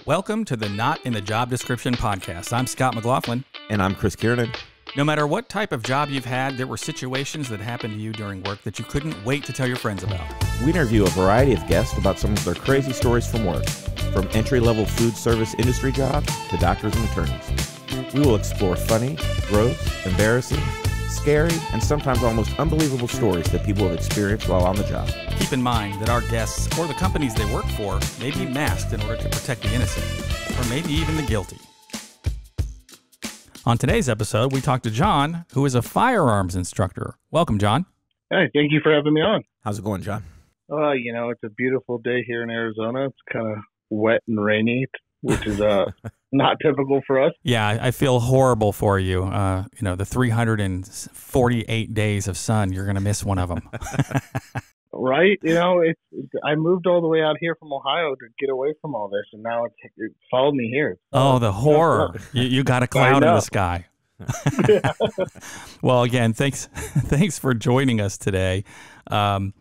Welcome to the Not in the Job Description podcast. I'm Scott McLaughlin. And I'm Chris Kiernan. No matter what type of job you've had, there were situations that happened to you during work that you couldn't wait to tell your friends about. We interview a variety of guests about some of their crazy stories from work, from entry-level food service industry jobs to doctors and attorneys. We will explore funny, gross, embarrassing, scary, and sometimes almost unbelievable stories that people have experienced while on the job. Keep in mind that our guests or the companies they work for may be masked in order to protect the innocent, or maybe even the guilty. On today's episode, we talked to John, who is a firearms instructor. Welcome, John. Hey, thank you for having me on. How's it going, John? It's a beautifbeauty day here in Arizona. It's kind of wet and rainy, which is not typical for us. Yeah, I feel horrible for you. The 348 days of sun, you're going to miss one of them. Right? I moved all the way out here from Ohio to get away from all this, and now it followed me here. Oh, the horror. You got a cloud in the sky. Well, again, thanks for joining us today. I'm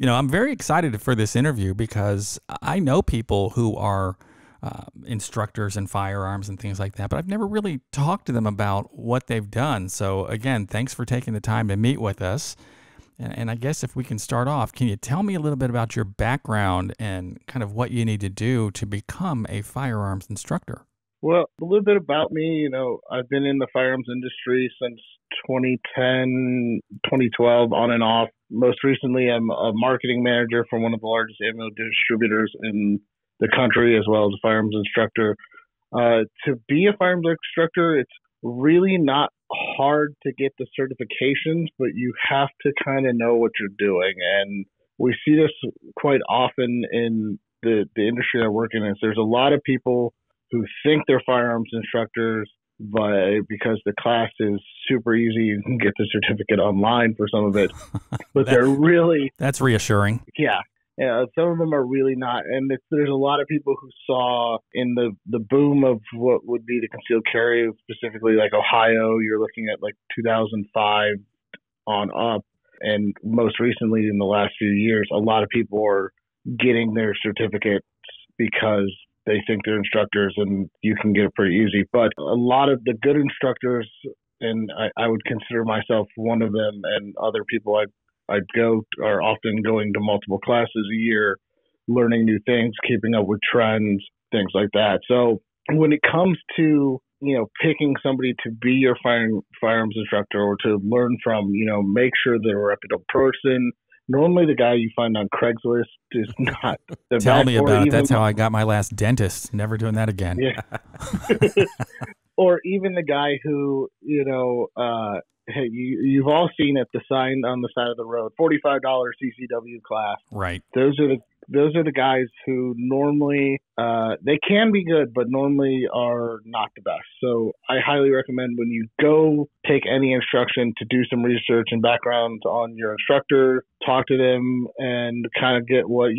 very excited for this interview because I know people who are instructors in firearms and things like that, but I've never really talked to them about what they've done. So again, thanks for taking the time to meet with us. And I guess if we can start off, can you tell me a little bit about your background and kind of what you need to do to become a firearms instructor? Well, a little bit about me, I've been in the firearms industry since 2010, 2012, on and off. Most recently, I'm a marketing manager for one of the largest ammo distributors in the country, as well as a firearms instructor. To be a firearms instructor, it's really not hard to get the certifications, but you have to kind of know what you're doing. And we see this quite often in the industry I work in. Is there's a lot of people who think they're firearms instructors, but because the class is super easy, you can get the certificate online for some of it. But that's reassuring. Yeah. Some of them are really not. And there's a lot of people who saw in the boom of what would be the concealed carry, specifically like Ohio, you're looking at like 2005 on up. And most recently in the last few years, a lot of people are getting their certificates because they think they're instructors and you can get it pretty easy. But a lot of the good instructors, and I would consider myself one of them, and other people I'd go are often going to multiple classes a year, learning new things, keeping up with trends, things like that. So when it comes to, picking somebody to be your firearms instructor or to learn from, make sure they're a reputable person. Normally the guy you find on Craigslist is not the best. Tell me about it. That's how I got my last dentist. Never doing that again. Yeah. Or even the guy who, hey, you've all seen it, the sign on the side of the road, $45 CCW class. Right. Those are the guys who normally they can be good, but normally are not the best. So I highly recommend when you go take any instruction to do some research and background on your instructor, talk to them and kind of get what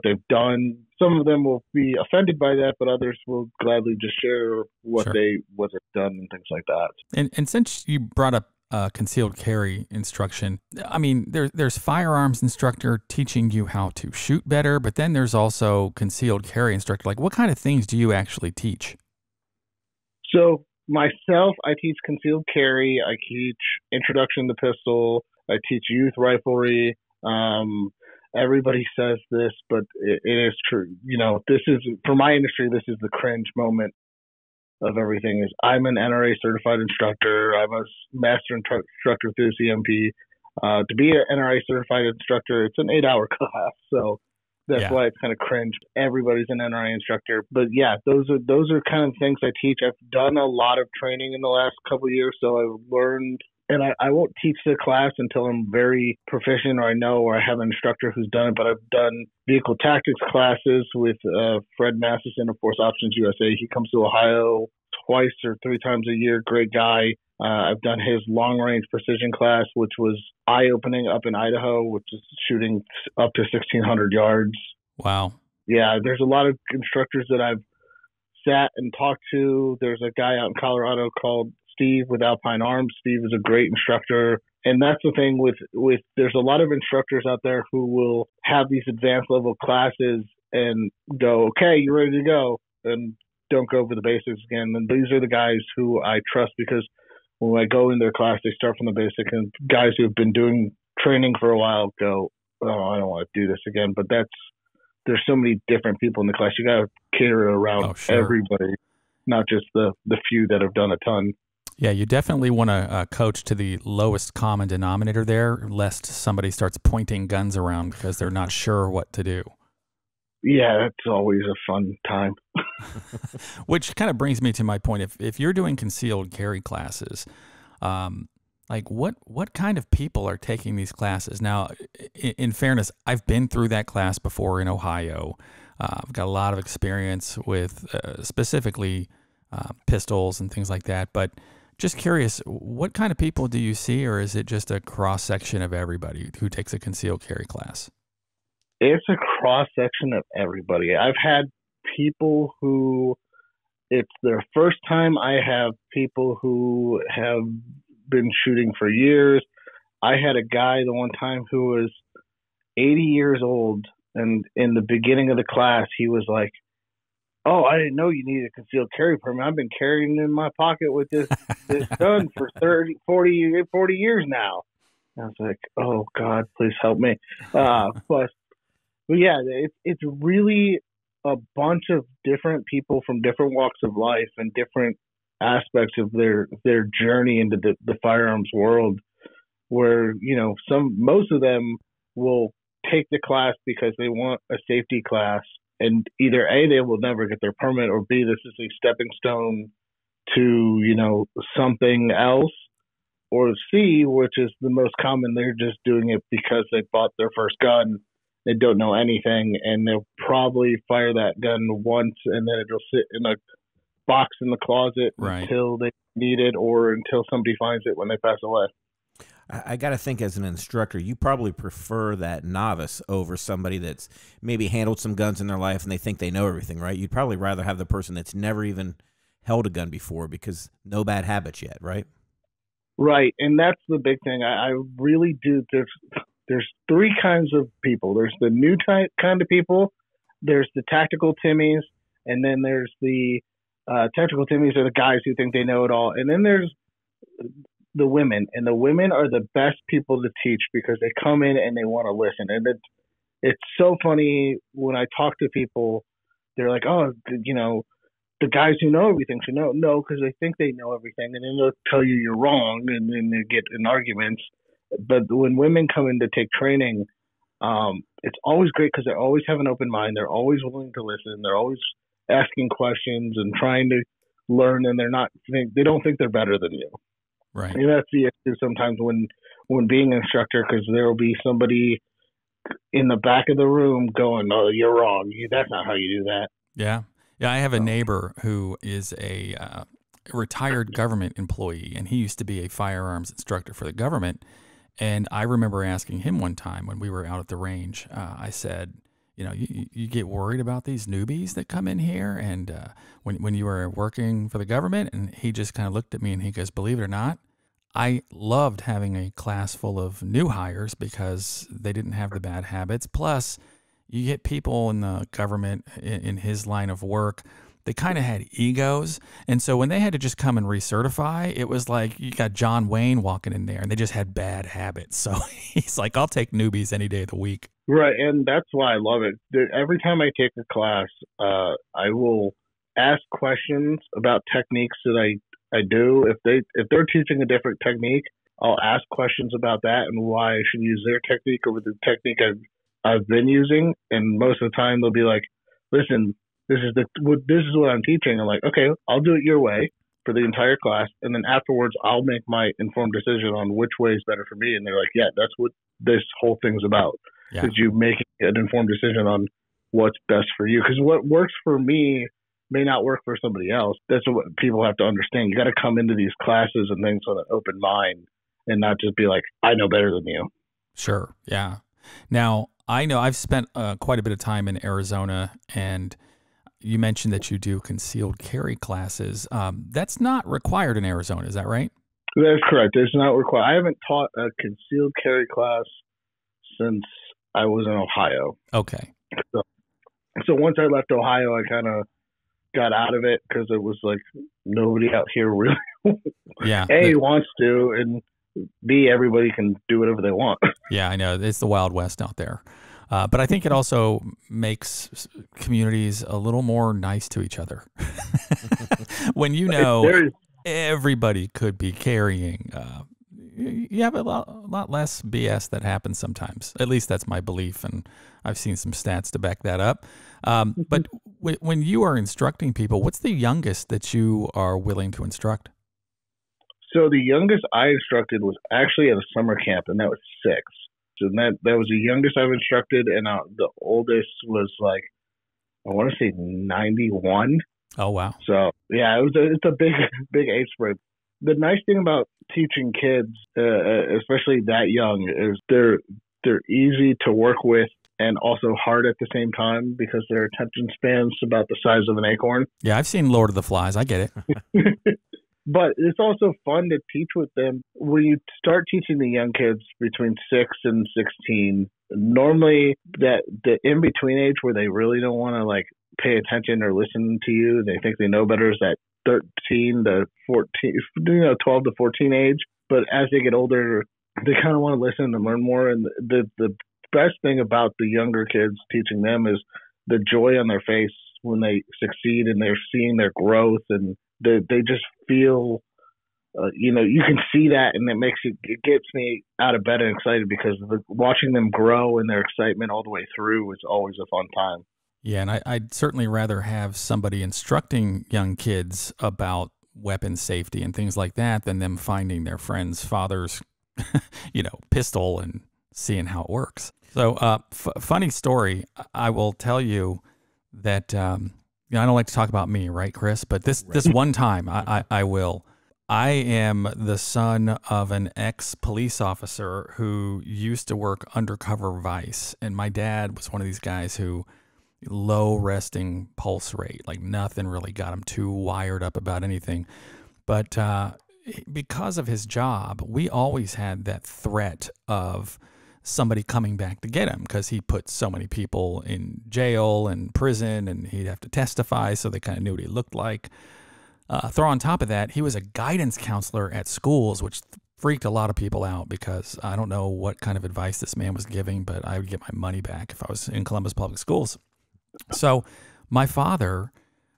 they've done. Some of them will be offended by that, but others will gladly just share what they've done and things like that. And since you brought up concealed carry instruction, I mean, there's firearms instructor teaching you how to shoot better, but then there's also concealed carry instructor. Like, what kind of things do you actually teach? So myself, I teach concealed carry. I teach introduction to pistol. I teach youth riflery. Everybody says this, but it is true. This is, for my industry, this is the cringe moment of everything. Is I'm an NRA certified instructor. I'm a master instructor through CMP. To be an NRA certified instructor, it's an 8-hour class. So that's why it's kind of cringe. Everybody's an NRA instructor. But yeah, those are kind of things I teach. I've done a lot of training in the last couple of years. So I've learned, and I won't teach the class until I'm very proficient or I know or I have an instructor who's done it. But I've done vehicle tactics classes with Fred Masterson of Force Options USA. He comes to Ohio twice or 3 times a year. Great guy. I've done his long range precision class, which was eye opening up in Idaho, which is shooting up to 1,600 yards. Wow. Yeah, there's a lot of instructors that I've sat and talked to. There's a guy out in Colorado called Steve with Alpine Arms. Steve is a great instructor. And that's the thing with there's a lot of instructors out there who will have these advanced level classes and go, okay, you're ready to go. and don't go over the basics again. And these are the guys who I trust because when I go in their class, they start from the basic, and guys who have been doing training for a while go, oh, I don't want to do this again. But there's so many different people in the class. You got to cater around everybody, not just the few that have done a ton. Yeah, you definitely want to coach to the lowest common denominator there, lest somebody starts pointing guns around because they're not sure what to do. Yeah, that's always a fun time. Which kind of brings me to my point. If you're doing concealed carry classes, like what kind of people are taking these classes? Now, in fairness, I've been through that class before in Ohio. I've got a lot of experience with specifically pistols and things like that, but just curious, what kind of people do you see, or is it just a cross-section of everybody who takes a concealed carry class? It's a cross-section of everybody. I've had people who it's their first time. I have people who have been shooting for years. I had a guy the one time who was 80 years old, and in the beginning of the class, he was like, oh, I didn't know you needed a concealed carry permit. I've been carrying it in my pocket with this gun for 40 years now. And I was like, oh, God, please help me. But yeah, it's really a bunch of different people from different walks of life and different aspects of their journey into the firearms world, where, most of them will take the class because they want a safety class. And either A, they will never get their permit, or B, this is a stepping stone to, something else, or C, which is the most common, they're just doing it because they bought their first gun. They don't know anything, and they'll probably fire that gun once, and then it'll sit in a box in the closet until they need it or until somebody finds it when they pass away. I got to think, as an instructor, you probably prefer that novice over somebody that's maybe handled some guns in their life and they think they know everything, right? You'd probably rather have the person that's never even held a gun before because no bad habits yet, right? Right, and that's the big thing. I really do. There's three kinds of people. There's the new kind of people, there's the tactical Timmies, and then there's the tactical Timmies are the guys who think they know it all. And then there's the women, and the women are the best people to teach because they come in and they want to listen. And it's so funny when I talk to people, they're like, oh, the guys who know everything should know. No, because they think they know everything, and then they'll tell you you're wrong, and then they get in arguments. But when women come in to take training, it's always great because they always have an open mind. They're always willing to listen. They're always asking questions and trying to learn, and they don't think they're better than you. Right. And that's the issue sometimes when being an instructor, because there will be somebody in the back of the room going, "Oh, you're wrong. That's not how you do that." Yeah. Yeah. I have a neighbor who is a retired government employee, and he used to be a firearms instructor for the government. And I remember asking him one time when we were out at the range, I said, you get worried about these newbies that come in here, and when you were working for the government? And he just kind of looked at me and he goes, believe it or not, I loved having a class full of new hires because they didn't have the bad habits. Plus, you get people in the government in his line of work, they kind of had egos. And so when they had to just come and recertify, it was like you got John Wayne walking in there and they just had bad habits. So he's like, I'll take newbies any day of the week. Right. And that's why I love it. Every time I take a class, I will ask questions about techniques that I do. If they're teaching a different technique, I'll ask questions about that and why I should use their technique over the technique I've been using. And most of the time they'll be like, listen, this is what I'm teaching. I'm like, okay, I'll do it your way for the entire class. And then afterwards I'll make my informed decision on which way is better for me. And they're like, yeah, that's what this whole thing's about. Because you make an informed decision on what's best for you. Because what works for me may not work for somebody else. That's what people have to understand. You got to come into these classes and things with an open mind and not just be like, I know better than you. Sure. Yeah. Now, I know I've spent quite a bit of time in Arizona, and you mentioned that you do concealed carry classes. That's not required in Arizona. Is that right? That's correct. It's not required. I haven't taught a concealed carry class since I was in Ohio. Okay. So once I left Ohio, I kind of got out of it because it was like nobody out here really Yeah. A wants to, and B, everybody can do whatever they want. Yeah, I know. It's the Wild West out there. But I think it also makes communities a little more nice to each other. When you know everybody could be carrying, you have a lot less BS that happens sometimes. At least that's my belief, and I've seen some stats to back that up. But when you are instructing people, what's the youngest that you are willing to instruct? So the youngest I instructed was actually at a summer camp, and that was 6. So that was the youngest I've instructed, and the oldest was like, I want to say 91. Oh wow! So yeah, it's a big age spread. The nice thing about teaching kids, especially that young, is they're easy to work with and also hard at the same time because their attention span's about the size of an acorn. Yeah, I've seen Lord of the Flies. I get it. But it's also fun to teach with them. When you start teaching the young kids between 6 and 16, normally that the in-between age where they really don't want to like pay attention or listen to you, they think they know better, is that 13 to 14, 12 to 14 age. But as they get older, they kind of want to listen and learn more. And the best thing about the younger kids teaching them is the joy on their face when they succeed and they're seeing their growth, and they just feel, you can see that, and it gets me out of bed and excited because watching them grow and their excitement all the way through is always a fun time. Yeah, and I'd certainly rather have somebody instructing young kids about weapon safety and things like that than them finding their friend's father's, pistol and seeing how it works. So, funny story, I will tell you that I don't like to talk about me, right, Chris? But this one time, I will. I am the son of an ex-police officer who used to work undercover vice, and my dad was one of these guys who low resting pulse rate, like nothing really got him too wired up about anything. But because of his job, we always had that threat of somebody coming back to get him because he put so many people in jail and prison, and he'd have to testify, so they kind of knew what he looked like. Throw on top of that, he was a guidance counselor at schools, which freaked a lot of people out because I don't know what kind of advice this man was giving, but I would get my money back if I was in Columbus Public Schools. So my father,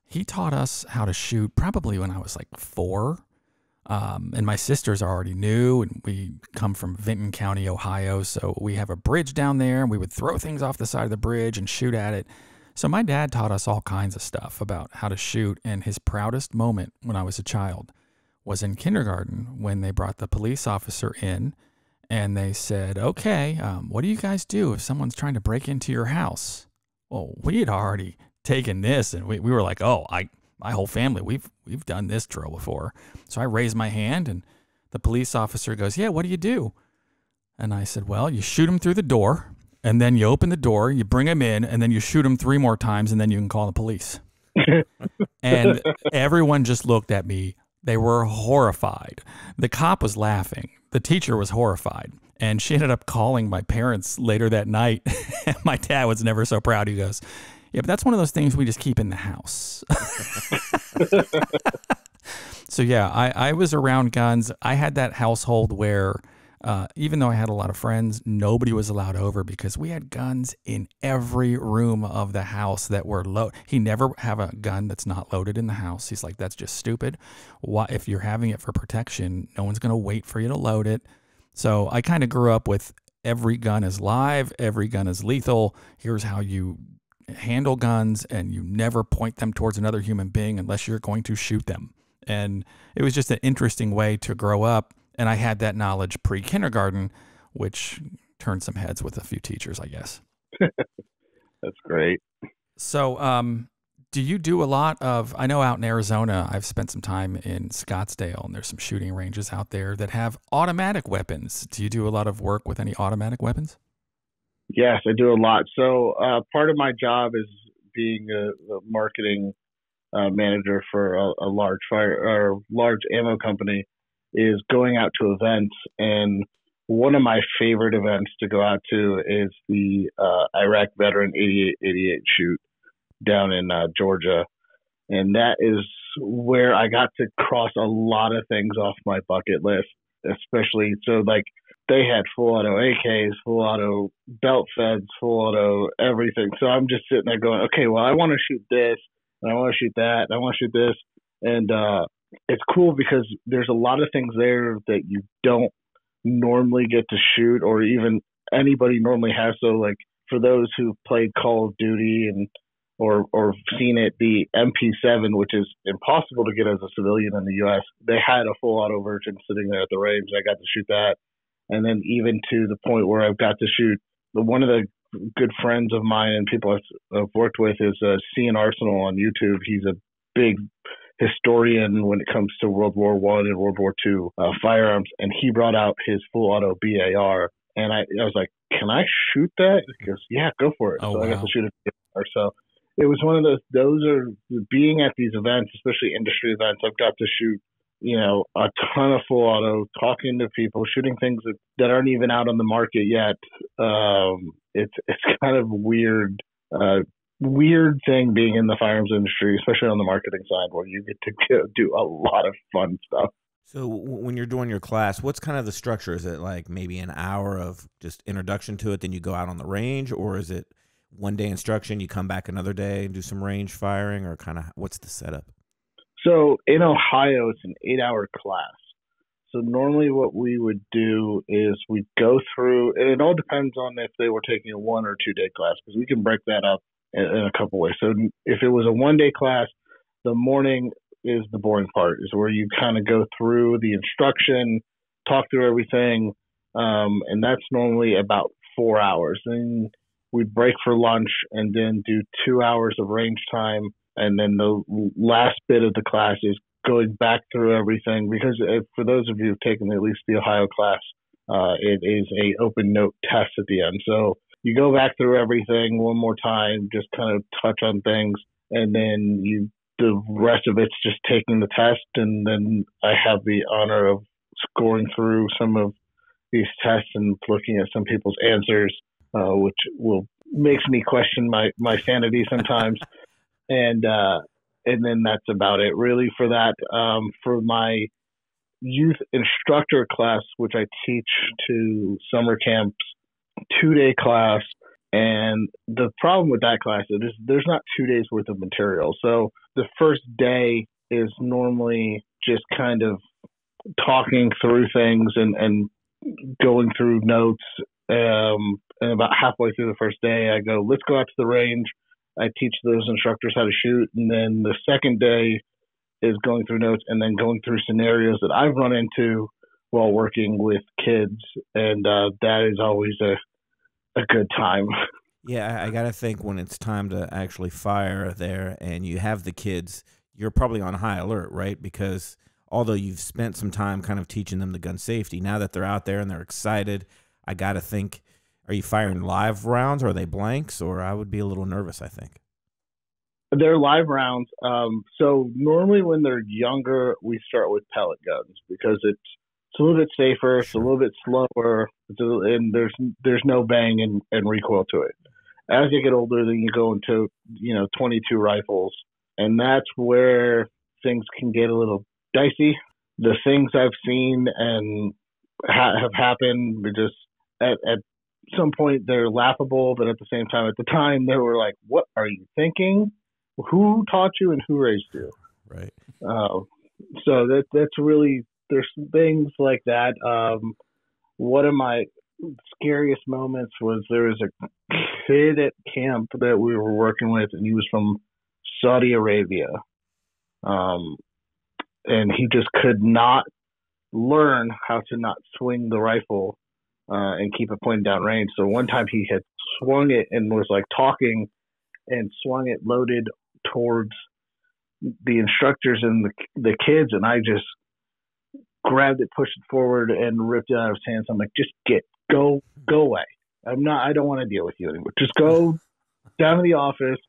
he taught us how to shoot probably when I was like 4. And my sisters already knew, and we come from Vinton County, Ohio, so we have a bridge down there, and we would throw things off the side of the bridge and shoot at it. So my dad taught us all kinds of stuff about how to shoot, and his proudest moment when I was a child was in kindergarten when they brought the police officer in, and they said, okay, what do you guys do if someone's trying to break into your house? Well, we had already taken this, and we were like, my whole family, we've done this drill before. So I raised my hand, and the police officer goes, yeah, what do you do? And I said, well, you shoot him through the door, and then you open the door, you bring him in, and then you shoot him 3 more times, and then you can call the police. And everyone just looked at me. They were horrified. The cop was laughing. The teacher was horrified. And she ended up calling my parents later that night. My dad was never so proud. He goes, yeah, but that's one of those things we just keep in the house. So yeah, I was around guns. I had that household where even though I had a lot of friends, nobody was allowed over because we had guns in every room of the house that were loaded. He never have a gun that's not loaded in the house. He's like, that's just stupid. Why, if you're having it for protection, no one's going to wait for you to load it. So I kind of grew up with every gun is live, every gun is lethal. Here's how you handle guns, and you never point them towards another human being unless you're going to shoot them. And it was just an interesting way to grow up. And I had that knowledge pre-kindergarten, which turned some heads with a few teachers, I guess. That's great. So do you do a lot of, I know out in Arizona, I've spent some time in Scottsdale, and there's some shooting ranges out there that have automatic weapons. Do you do a lot of work with any automatic weapons? Yes, I do a lot. So part of my job is being a marketing manager for a large large ammo company, is going out to events. And one of my favorite events to go out to is the Iraq Veteran 8888 shoot down in Georgia. And that is where I got to cross a lot of things off my bucket list, especially so like they had full auto AKs, full auto belt feds, full auto everything. So I'm just sitting there going, okay, well, I want to shoot this, and I want to shoot that, and I want to shoot this. And it's cool because there's a lot of things there that you don't normally get to shoot, or even anybody normally has. So like for those who played Call of Duty and or seen it, the MP7, which is impossible to get as a civilian in the U.S., they had a full auto version sitting there at the range. I got to shoot that. And then even to the point where I've got to shoot, one of the good friends of mine and people I've worked with is Cian Arsenal on YouTube. He's a big historian when it comes to World War I and World War II firearms. And he brought out his full auto BAR. And I was like, can I shoot that? He goes, yeah, go for it. Oh, so wow. I got to shoot a BAR. So it was one of those are being at these events, especially industry events, I've got to shoot, a ton of full auto, talking to people, shooting things that aren't even out on the market yet. It's kind of weird thing being in the firearms industry, especially on the marketing side, where you get to do a lot of fun stuff. So when you're doing your class, what's kind of the structure? Is it like maybe an hour of just introduction to it, then you go out on the range, or is it one day instruction, you come back another day and do some range firing, or kind of what's the setup? So in Ohio, it's an 8-hour class. So normally what we would do is we go through, and it all depends on if they were taking a 1 or 2 day class, because we can break that up in a couple ways. So if it was a 1 day class, the morning is the boring part, is where you kind of go through the instruction, talk through everything, and that's normally about 4 hours. Then we'd break for lunch and then do 2 hours of range time. And then the last bit of the class is going back through everything, because for those of you who've taken at least the Ohio class, it is a open note test at the end. So you go back through everything one more time, just kind of touch on things, and then the rest of it's just taking the test. And then I have the honor of scoring through some of these tests and looking at some people's answers, which makes me question my sanity sometimes. And then that's about it really for that. For my youth instructor class, which I teach to summer camps, 2-day class. And the problem with that class is there's not 2 days worth of material. So the first day is normally just kind of talking through things and going through notes. And about halfway through the first day, I go, let's go out to the range. I teach those instructors how to shoot. And then the second day is going through notes and then going through scenarios that I've run into while working with kids. And that is always a good time. Yeah, I got to think when it's time to actually fire there and you have the kids, you're probably on high alert, right? Because although you've spent some time kind of teaching them the gun safety, now that they're out there and they're excited, I got to think, are you firing live rounds, or are they blanks? Or I would be a little nervous, I think. They're live rounds. So normally when they're younger, we start with pellet guns because it's a little bit safer, it's a little bit slower, and there's no bang and recoil to it. As you get older, then you go into 22 rifles, and that's where things can get a little dicey. The things I've seen and have happened, just at some point they're laughable, but at the same time, at the time they were like, "What are you thinking? Who taught you and who raised you?" Right. So that's really, there's things like that. One of my scariest moments was there was a kid at camp that we were working with, and he was from Saudi Arabia. And he just could not learn how to not swing the rifle and keep it pointed down range. So one time he had swung it and was like talking and swung it loaded towards the instructors and the kids, and I just grabbed it, pushed it forward, and ripped it out of his hands. I'm like, just go away. I don't want to deal with you anymore. Just go down to the office,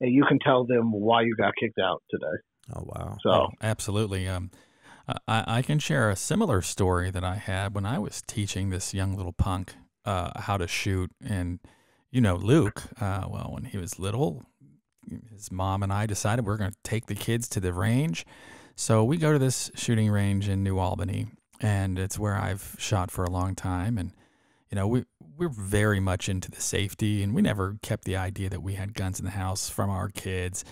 and you can tell them why you got kicked out today. Oh, wow. So absolutely. I can share a similar story that I had when I was teaching this young little punk how to shoot. And, Luke, well, when he was little, his mom and I decided we're going to take the kids to the range. So we go to this shooting range in New Albany, and it's where I've shot for a long time. And, we're very much into the safety, and we never kept the idea that we had guns in the house from our kids.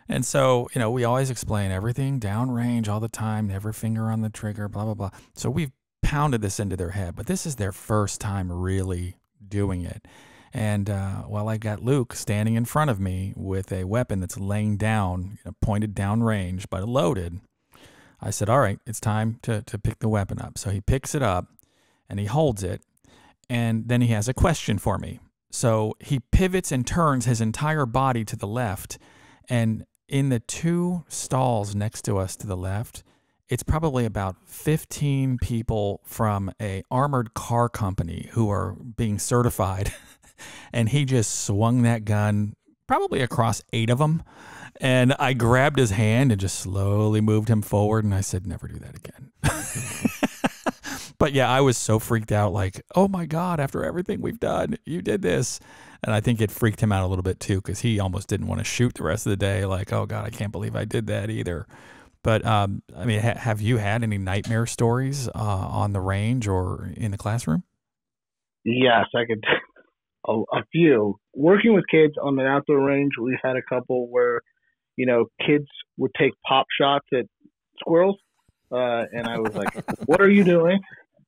And so, we always explain everything downrange all the time, never finger on the trigger, blah, blah, blah. So we've pounded this into their head, but this is their first time really doing it. And while I got Luke standing in front of me with a weapon that's laying down, pointed downrange, but loaded, I said, all right, it's time to pick the weapon up. So he picks it up and he holds it. And then he has a question for me. So he pivots and turns his entire body to the left. And in the two stalls next to us to the left, it's probably about 15 people from a armored car company who are being certified. And he just swung that gun probably across 8 of them. And I grabbed his hand and just slowly moved him forward. And I said, never do that again. But yeah, I was so freaked out, like, oh my God, after everything we've done, you did this. And I think it freaked him out a little bit too, because he almost didn't want to shoot the rest of the day. Like, oh God, I can't believe I did that either. But have you had any nightmare stories on the range or in the classroom? Yes, I could. A few. Working with kids on the outdoor range, we've had a couple where, kids would take pop shots at squirrels. And I was like, what are you doing?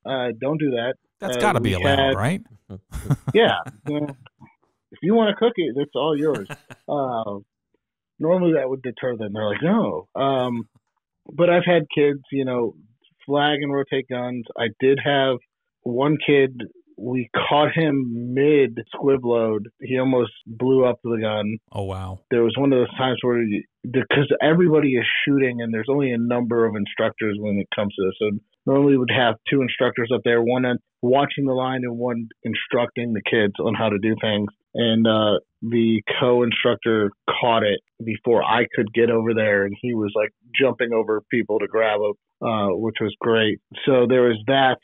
Don't do that. That's got to be allowed, right? Yeah. If you want to cook it, it's all yours. Normally that would deter them. They're like, no. But I've had kids, flag and rotate guns. I did have one kid, we caught him mid squib load. He almost blew up the gun. Oh, wow. There was one of those times where, because everybody is shooting and there's only a number of instructors when it comes to this. So normally we'd have 2 instructors up there, one watching the line and one instructing the kids on how to do things. And the co-instructor caught it before I could get over there, and he was like jumping over people to grab him, which was great. So there was that.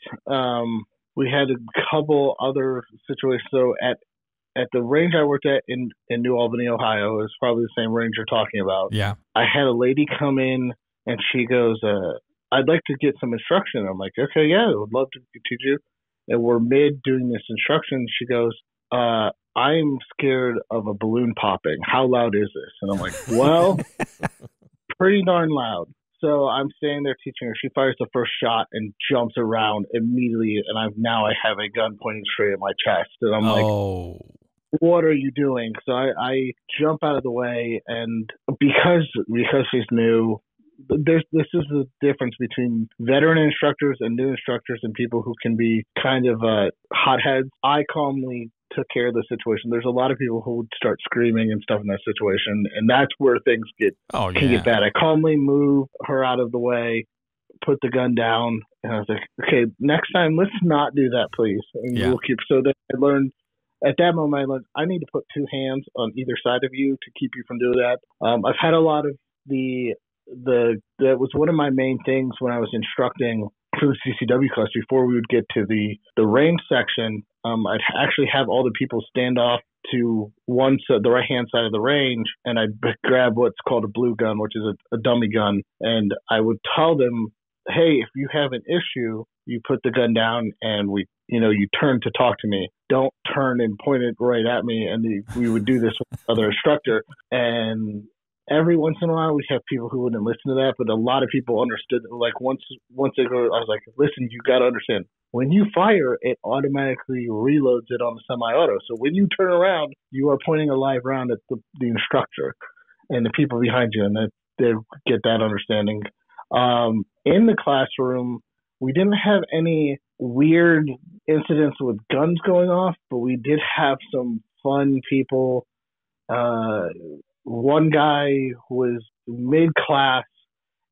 We had a couple other situations. So at the range I worked at in New Albany, Ohio, is probably the same range you're talking about. Yeah. I had a lady come in and she goes, I'd like to get some instruction. I'm like, okay, yeah, I would love to teach you. And we're mid doing this instruction. She goes, I'm scared of a balloon popping. How loud is this? And I'm like, well, pretty darn loud. So I'm standing there teaching her. She fires the first shot and jumps around immediately. And I have a gun pointing straight at my chest. And I'm like, what are you doing? So I jump out of the way. And because she's new, this is the difference between veteran instructors and new instructors and people who can be kind of hotheads. I calmly took care of the situation. There's a lot of people who would start screaming and stuff in that situation, and that's where things can get bad. I calmly moved her out of the way, put the gun down, and I was like, okay, next time let's not do that, please. And we'll keep. So that I learned at that moment, I need to put 2 hands on either side of you to keep you from doing that. I've had a lot of that was one of my main things when I was instructing for the CCW class. Before we would get to the range section, I'd actually have all the people stand off to one side, the right hand side of the range, and I'd grab what's called a blue gun, which is a dummy gun, and I would tell them, hey, if you have an issue, you put the gun down and you turn to talk to me. Don't turn and point it right at me. And we would do this with another instructor. And every once in a while, we have people who wouldn't listen to that, but a lot of people understood. Like once they go, I was like, listen, you got to understand. When you fire, it automatically reloads it on the semi-auto. So when you turn around, you are pointing a live round at the instructor and the people behind you, and that they get that understanding. In the classroom, we didn't have any weird incidents with guns going off, but we did have some fun people. One guy was mid-class,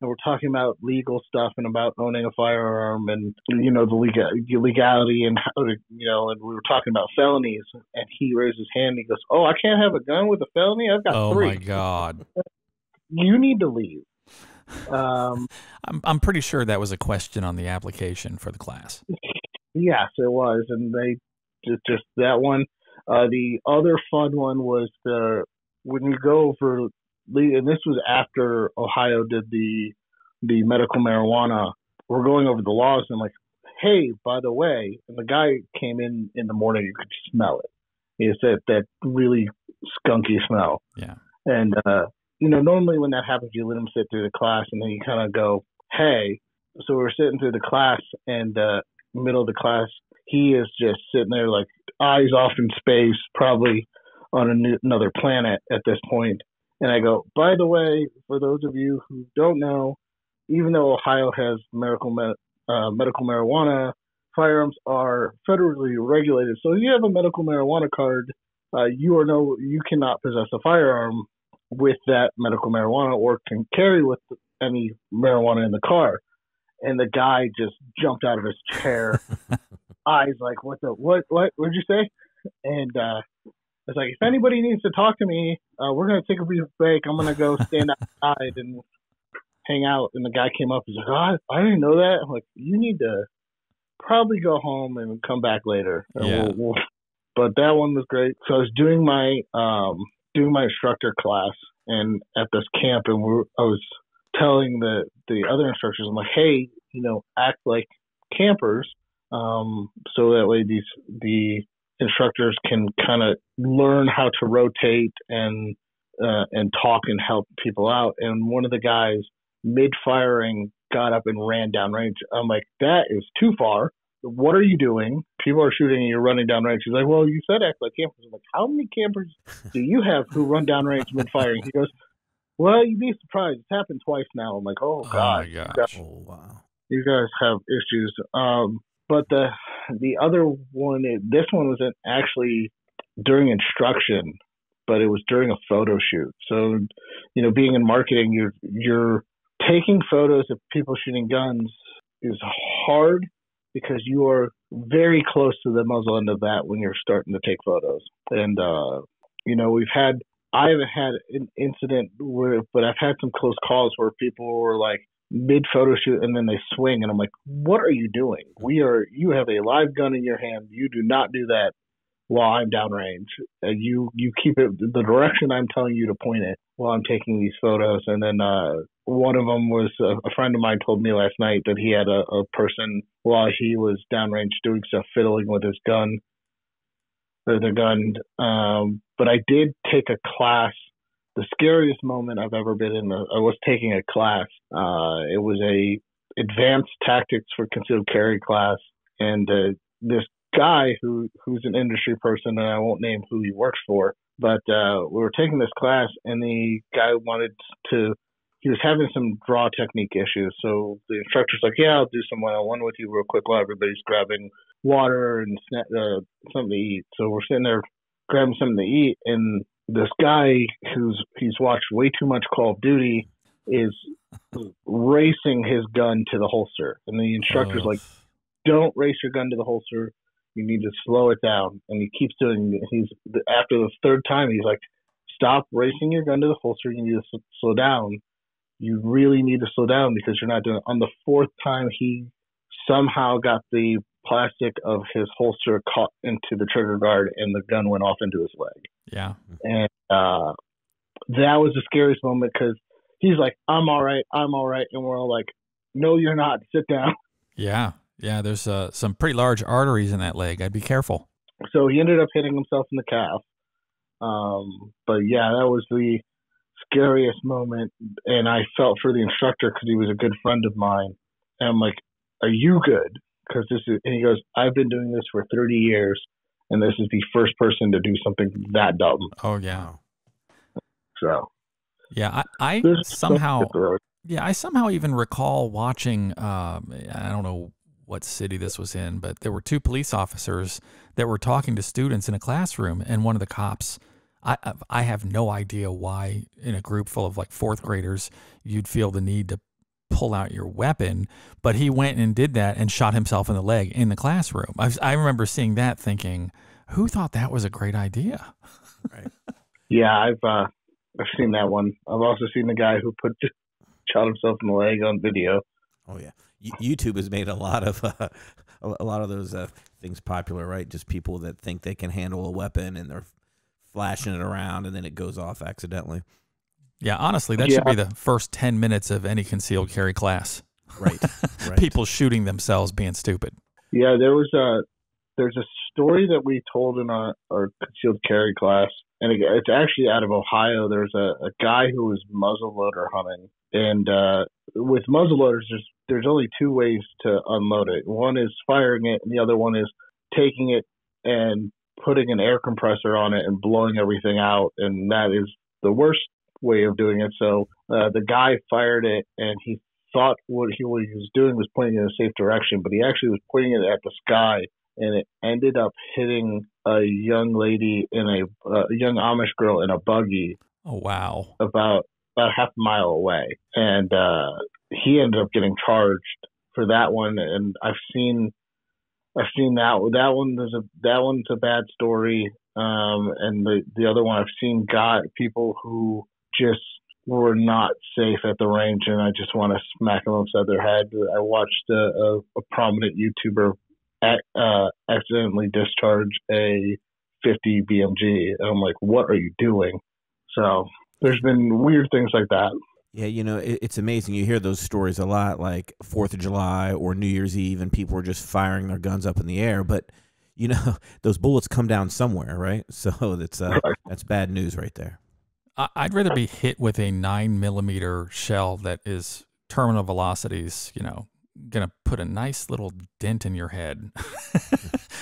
and we're talking about legal stuff and about owning a firearm and, the legality and how to, and we were talking about felonies, and he raised his hand and he goes, oh, I can't have a gun with a felony? I've got 3. Oh, my God. You need to leave. I'm pretty sure that was a question on the application for the class. Yes, it was, and they just that one. The other fun one was when you go for, and this was after Ohio did the medical marijuana, we're going over the laws and like, hey, by the way, and the guy came in the morning, you could smell it. It's that really skunky smell. Yeah. And, normally when that happens, you let him sit through the class and then you kind of go, hey. So we're sitting through the class and middle of the class, he is just sitting there like eyes off in space, probably on another planet at this point. And I go, by the way, for those of you who don't know, even though Ohio has medical marijuana, firearms are federally regulated. So if you have a medical marijuana card, you cannot possess a firearm with that medical marijuana or can carry with any marijuana in the car. And the guy just jumped out of his chair, eyes like, what what'd you say? And it's like, if anybody needs to talk to me, we're going to take a brief break. I'm going to go stand outside and hang out. And the guy came up and was like, oh, I didn't know that. I'm like, you need to probably go home and come back later. Yeah. But that one was great. So I was doing my instructor class and at this camp, and I was telling the other instructors, I'm like, hey, act like campers, so that way the instructors can kind of learn how to rotate and talk and help people out. And one of the guys mid-firing got up and ran down range. I'm like, that is too far. What are you doing? People are shooting and you're running down range. He's like, well, you said act like campers. I'm like, how many campers do you have who run down range mid-firing? He goes, well, you'd be surprised. It's happened twice now. I'm like, oh, God. Oh, my gosh. Oh, wow. You guys have issues. But the other one, this one wasn't actually during instruction, but it was during a photo shoot. So, being in marketing, you're taking photos of people shooting guns is hard because you are very close to the muzzle end of that when you're starting to take photos. And, I haven't had an incident but I've had some close calls where people were like mid photo shoot and then they swing and I'm like, what are you doing? You have a live gun in your hand. You do not do that while I'm downrange. You keep it the direction I'm telling you to point it while I'm taking these photos. And then one of them was a friend of mine told me last night that he had a person while he was downrange doing stuff, fiddling with his gun. But I did take a class. The scariest moment I've ever been in. I was taking a class. It was a advanced tactics for concealed carry class, and this guy who's an industry person, and I won't name who he works for, but we were taking this class, and the guy he was having some draw technique issues. So the instructor's like, yeah, I'll do some one-on-one with you real quick while everybody's grabbing water and something to eat. So we're sitting there grabbing something to eat, and this guy he's watched way too much Call of Duty is racing his gun to the holster. And the instructor's like, don't race your gun to the holster. You need to slow it down. And he keeps doing it. After the third time, he's like, stop racing your gun to the holster. You need to slow down. You really need to slow down because you're not doing it. On the fourth time, he somehow got the plastic of his holster caught into the trigger guard and the gun went off into his leg. Yeah. And that was the scariest moment because he's like, I'm all right. And we're all like, no, you're not. Sit down. Yeah. Yeah. There's some pretty large arteries in that leg. I'd be careful. So he ended up hitting himself in the calf. But yeah, that was the scariest moment. And I felt for the instructor because he was a good friend of mine. And I'm like, are you good? And he goes, I've been doing this for 30 years, and this is the first person to do something that dumb. Oh, yeah. So, yeah, I somehow even recall watching, I don't know what city this was in, but there were two police officers that were talking to students in a classroom, and one of the cops, I have no idea why in a group full of like fourth graders, you'd feel the need to pull out your weapon, but he went and did that and shot himself in the leg in the classroom. I remember seeing that thinking, who thought that was a great idea? Right. Yeah, I've seen that one. I've also seen the guy who shot himself in the leg on video. Oh yeah, YouTube has made a lot of those things popular, right? Just people that think they can handle a weapon and they're flashing it around, and then it goes off accidentally. Yeah, honestly, that should be the first 10 minutes of any concealed carry class. Right. People shooting themselves being stupid. Yeah, there's a story that we told in our concealed carry class, and it's actually out of Ohio. There's a guy who was muzzleloader hunting, and with muzzleloaders, there's only two ways to unload it. One is firing it, and the other one is taking it and putting an air compressor on it and blowing everything out, and that is the worst way of doing it. So the guy fired it, and he thought what he was doing was pointing in a safe direction, but he actually was pointing it at the sky, and it ended up hitting a young lady in a young Amish girl in a buggy. Oh, wow. About half a mile away. And he ended up getting charged for that one. And I've seen that one. That one's a bad story. And the other one, I've seen people who just were not safe at the range, and I just want to smack them upside their head. I watched a prominent YouTuber accidentally discharge a 50 BMG, and I'm like, what are you doing? So there's been weird things like that. Yeah, it's amazing. You hear those stories a lot, like 4th of July or New Year's Eve, and people are just firing their guns up in the air. But, those bullets come down somewhere, right? So that's bad news right there. I'd rather be hit with a 9mm shell that is terminal velocities, going to put a nice little dent in your head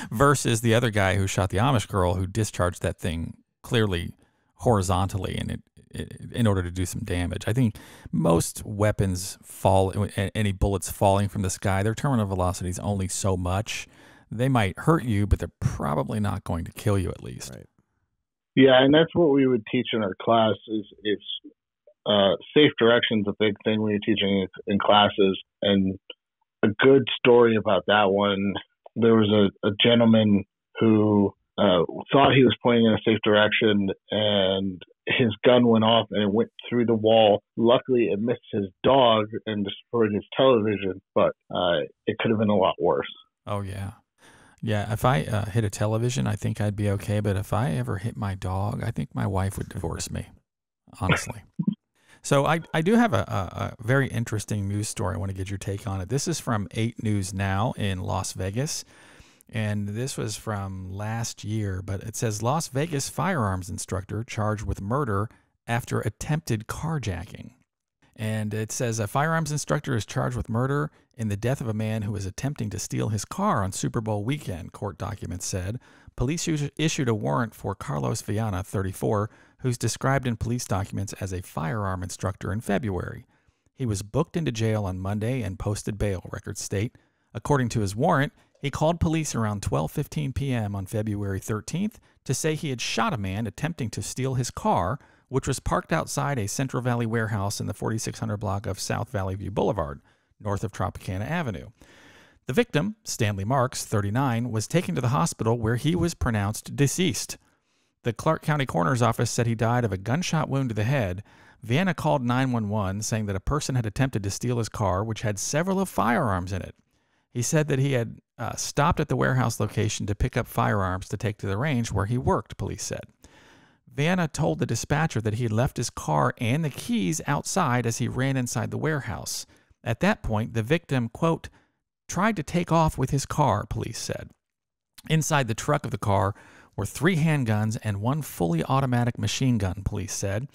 versus the other guy who shot the Amish girl who discharged that thing clearly horizontally and in order to do some damage. I think most weapons any bullets falling from the sky, their terminal velocity is only so much. They might hurt you, but they're probably not going to kill you at least. Right. Yeah, and that's what we would teach in our class is safe direction's a big thing when you're teaching in classes. And a good story about that one, there was a gentleman who thought he was pointing in a safe direction, and his gun went off and it went through the wall. Luckily, it missed his dog and destroyed his television, but it could have been a lot worse. Oh, yeah. Yeah, if I hit a television, I think I'd be okay. But if I ever hit my dog, I think my wife would divorce me, honestly. So I do have a very interesting news story. I want to get your take on it. This is from 8 News Now in Las Vegas. And this was from last year. But it says Las Vegas firearms instructor charged with murder after attempted carjacking. And it says a firearms instructor is charged with murder in the death of a man who was attempting to steal his car on Super Bowl weekend, court documents said. Police issued a warrant for Carlos Viana, 34, who's described in police documents as a firearm instructor in February. He was booked into jail on Monday and posted bail, records state. According to his warrant, he called police around 12:15 p.m. on February 13th to say he had shot a man attempting to steal his car, which was parked outside a Central Valley warehouse in the 4600 block of South Valley View Boulevard, north of Tropicana Avenue. The victim, Stanley Marks, 39, was taken to the hospital where he was pronounced deceased. The Clark County Coroner's Office said he died of a gunshot wound to the head. Viana called 911 saying that a person had attempted to steal his car, which had several of firearms in it. He said that he had stopped at the warehouse location to pick up firearms to take to the range where he worked, police said. Viana told the dispatcher that he had left his car and the keys outside as he ran inside the warehouse. At that point, the victim, quote, tried to take off with his car, police said. Inside the truck of the car were 3 handguns and 1 fully automatic machine gun, police said.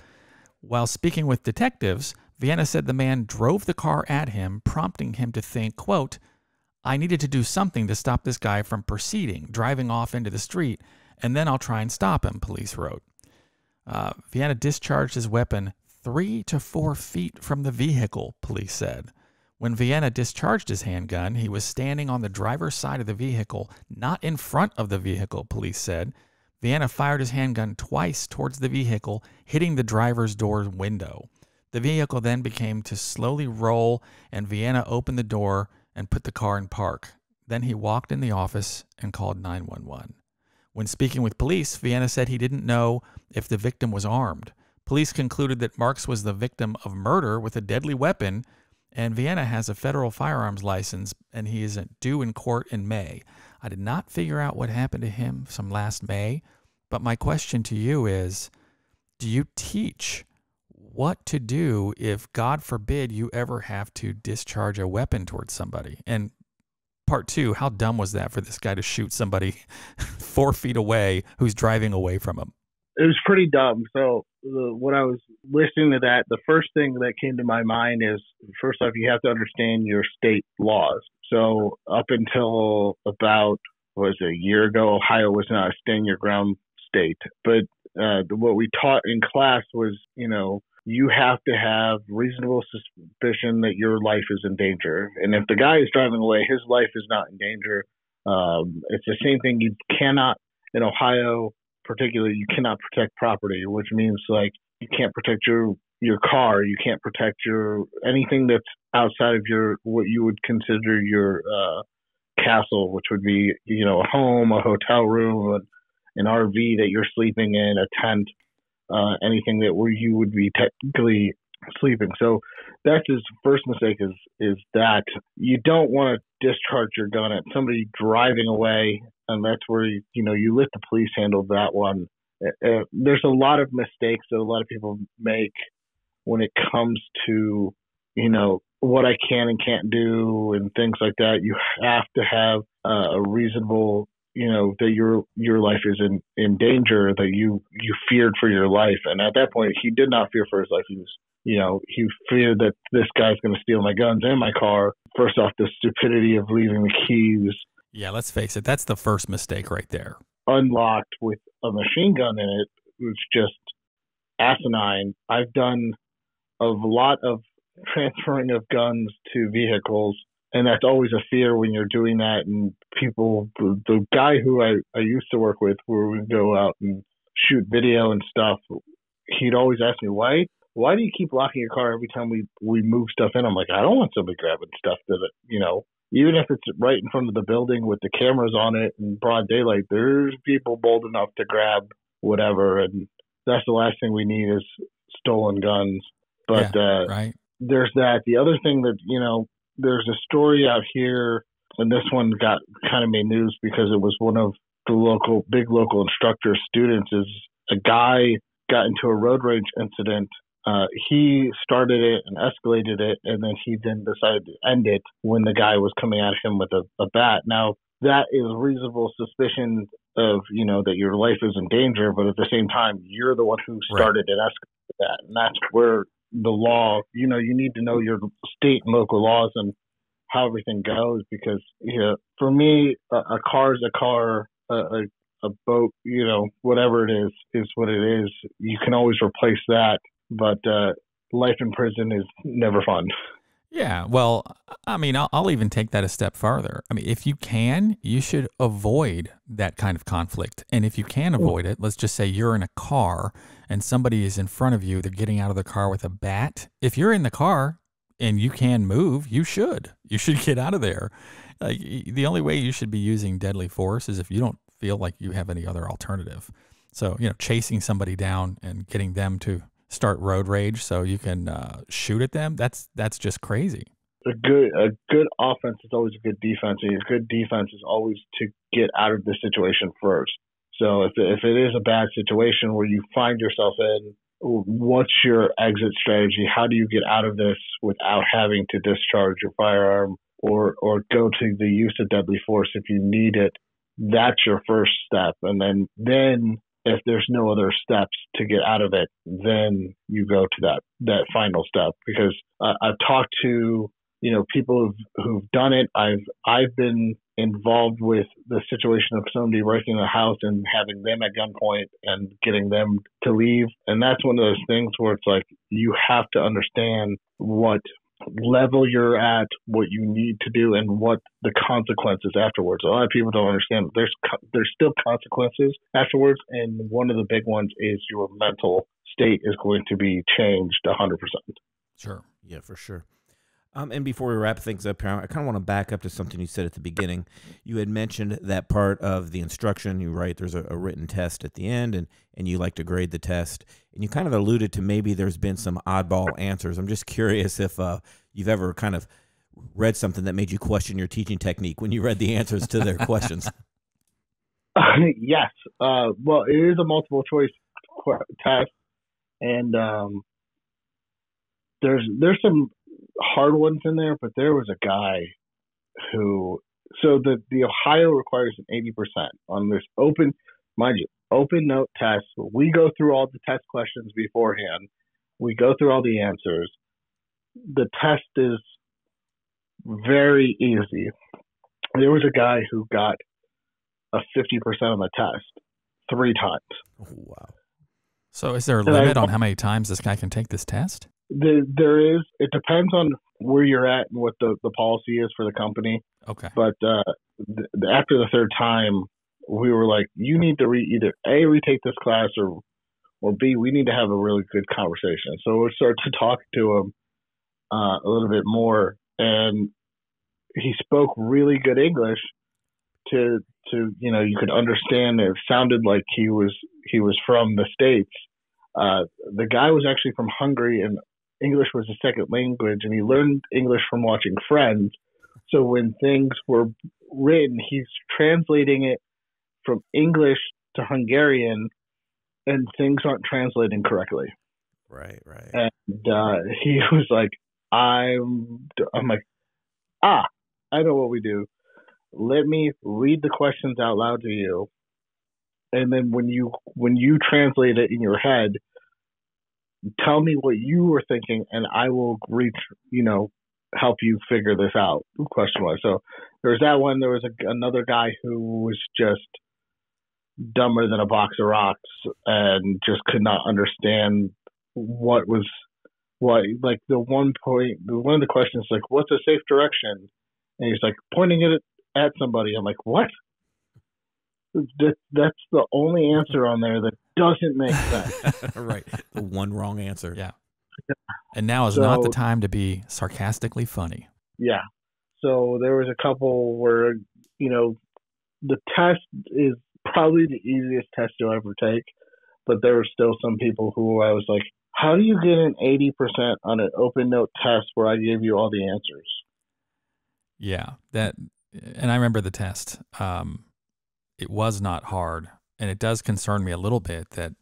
While speaking with detectives, Viana said the man drove the car at him, prompting him to think, quote, I needed to do something to stop this guy from proceeding, driving off into the street, and then I'll try and stop him, police wrote. Viana discharged his weapon 3 to 4 feet from the vehicle, police said. When Viana discharged his handgun, he was standing on the driver's side of the vehicle, not in front of the vehicle, police said. Viana fired his handgun twice towards the vehicle, hitting the driver's door window. The vehicle then began to slowly roll, and Viana opened the door and put the car in park. Then he walked in the office and called 911. When speaking with police, Viana said he didn't know if the victim was armed. Police concluded that Marks was the victim of murder with a deadly weapon, and Viana has a federal firearms license, and he is due in court in May. I did not figure out what happened to him some last May, But my question to you is, do you teach what to do if, God forbid, you ever have to discharge a weapon towards somebody? And part two, how dumb was that for this guy to shoot somebody 4 feet away who's driving away from him? It was pretty dumb. So when I was listening to that, the first thing that came to my mind is, first off, you have to understand your state laws. So up until about, a year ago, Ohio was not a stand your ground state. But what we taught in class was, you have to have reasonable suspicion that your life is in danger. And if the guy is driving away, his life is not in danger. It's the same thing. You cannot, in Ohio particularly, you cannot protect property, which means like you can't protect your car, you can't protect anything that's outside of what you would consider your castle, which would be a home, a hotel room, an RV that you're sleeping in, a tent, anything where you would be technically sleeping. So that's his first mistake is that you don't want to discharge your gun at somebody driving away, and that's where you let the police handle that one. There's a lot of mistakes that a lot of people make when it comes to what I can and can't do and things like that. You have to have a reasonable that your life is in danger, that you feared for your life. And at that point, he did not fear for his life. He was, he feared that this guy's going to steal my guns and my car. First off, the stupidity of leaving the keys. Yeah, let's face it. That's the first mistake right there. Unlocked with a machine gun in it was just asinine. I've done a lot of transferring of guns to vehicles, and that's always a fear when you're doing that. And people, the guy who I used to work with, where we go out and shoot video and stuff, he'd always ask me, why do you keep locking your car every time we move stuff in? I'm like, I don't want somebody grabbing stuff even if it's right in front of the building with the cameras on it in broad daylight, there's people bold enough to grab whatever. And that's the last thing we need is stolen guns. But right. There's that. The other thing that, there's a story out here, and this one got kind of made news because it was one of the big local instructor students, is a guy got into a road rage incident. He started it and escalated it, and then he decided to end it when the guy was coming at him with a bat. Now, that is reasonable suspicion of, that your life is in danger, but at the same time, you're the one who started and escalated that. And that's where the law, you need to know your state and local laws and how everything goes, because, for me, a car is a car, a boat, whatever it is what it is. You can always replace that. But life in prison is never fun. Yeah, well, I mean, I'll even take that a step farther. I mean, if you can, you should avoid that kind of conflict. And if you can avoid it, let's just say you're in a car and somebody is in front of you, they're getting out of the car with a bat. If you're in the car and you can move, you should get out of there. Like, the only way you should be using deadly force is if you don't feel like you have any other alternative. So, chasing somebody down and getting them to start road rage so you can shoot at them, that's just crazy. A good offense is always a good defense, and a good defense is always to get out of the situation first. So if it is a bad situation where you find yourself in, what's your exit strategy? How do you get out of this without having to discharge your firearm or go to the use of deadly force if you need it? That's your first step. And then if there's no other steps to get out of it, then you go to that final step. Because I've talked to people who've done it. I've been involved with the situation of somebody breaking a house and having them at gunpoint and getting them to leave. And that's one of those things where it's like you have to understand what level you're at, what you need to do, and what the consequences afterwards. A lot of people don't understand there's still consequences afterwards, and one of the big ones is your mental state is going to be changed 100%. Sure. Yeah, for sure. And before we wrap things up here, I kind of want to back up to something you said at the beginning. You had mentioned that part of the instruction. You write there's a written test at the end, and you like to grade the test. And you kind of alluded to maybe there's been some oddball answers. I'm just curious if you've ever kind of read something that made you question your teaching technique when you read the answers to their questions. Yes. Well, it is a multiple choice test, and there's some hard ones in there, but there was a guy who. So the Ohio requires an 80% on this open, mind you, open note test. We go through all the test questions beforehand. We go through all the answers. The test is very easy. There was a guy who got a 50% on the test 3 times. Oh, wow. So is there a limit on how many times this guy can take this test? There is. It depends on where you're at and what the policy is for the company. Okay. But after the 3rd time, we were like, you need to either A, retake this class, or B, we need to have a really good conversation. So we started to talk to him a little bit more, and he spoke really good English to you could understand. It sounded like he was from the States. The guy was actually from Hungary, and English was his second language, and he learned English from watching Friends. So when things were written, he's translating it from English to Hungarian, and things aren't translating correctly. Right. And he was like, I'm like, I know what we do. Let me read the questions out loud to you, and then when you translate it in your head, tell me what you were thinking, and I will help you figure this out question-wise. So there was that one. There was another guy who was just dumber than a box of rocks and just could not understand what. Like one of the questions, like, what's a safe direction? And he's like pointing it at somebody. I'm like, what? That's the only answer on there that doesn't make sense. Right. The one wrong answer. Yeah. And now is not the time to be sarcastically funny. Yeah. So there was a couple where, the test is probably the easiest test you'll ever take, but there were still some people who I was like, how do you get an 80% on an open note test where I gave you all the answers? Yeah. And I remember the test. It was not hard, and it does concern me a little bit that,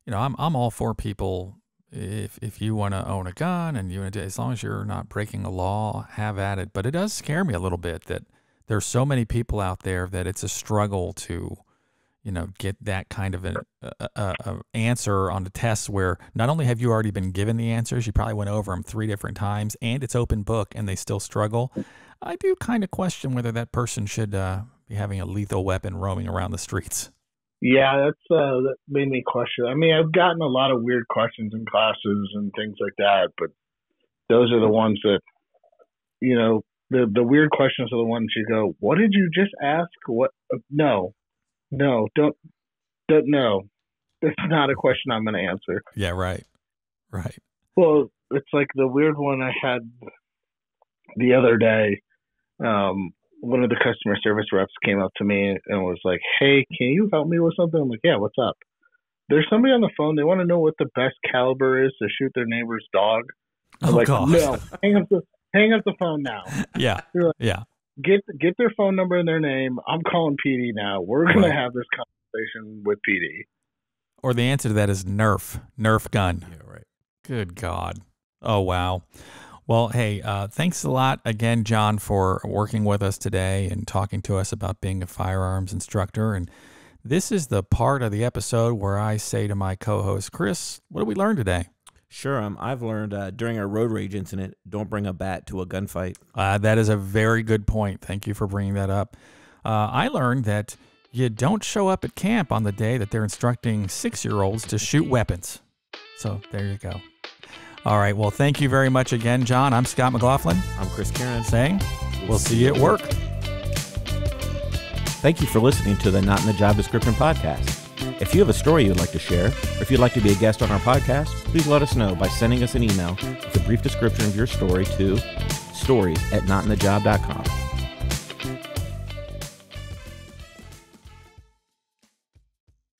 I'm all for people. If you want to own a gun and you want to, as long as you're not breaking a law, have at it. But it does scare me a little bit that there's so many people out there that it's a struggle to, get that kind of an answer on the tests where not only have you already been given the answers, you probably went over them 3 different times, and it's open book, and they still struggle. I do kind of question whether that person should be having a lethal weapon roaming around the streets. Yeah, that made me question. I mean, I've gotten a lot of weird questions in classes and things like that, but those are the ones that, the weird questions are the ones you go, what did you just ask? What? No, don't no. That's not a question I'm going to answer. Yeah, right. Well, it's like the weird one I had the other day. One of the customer service reps came up to me and was like, hey, can you help me with something? I'm like, yeah, what's up? There's somebody on the phone. They want to know what the best caliber is to shoot their neighbor's dog. I'm like, gosh. No, hang up the phone now. Yeah. Like, yeah. Get their phone number and their name. I'm calling PD now. We're going to have this conversation with PD. Or the answer to that is Nerf gun. Yeah, right. Good God. Oh, wow. Well, hey, thanks a lot again, John, for working with us today and talking to us about being a firearms instructor. And this is the part of the episode where I say to my co-host, Chris, what did we learn today? Sure. I've learned during our road rage incident, don't bring a bat to a gunfight. That is a very good point. Thank you for bringing that up. I learned that you don't show up at camp on the day that they're instructing 6-year-olds to shoot weapons. So there you go. All right. Well, thank you very much again, John. I'm Scott McLaughlin. I'm Chris Kieran. Saying we'll see you at work. Thank you for listening to the Not in the Job Description podcast. If you have a story you'd like to share, or if you'd like to be a guest on our podcast, please let us know by sending us an email with a brief description of your story to stories@notinthejob.com.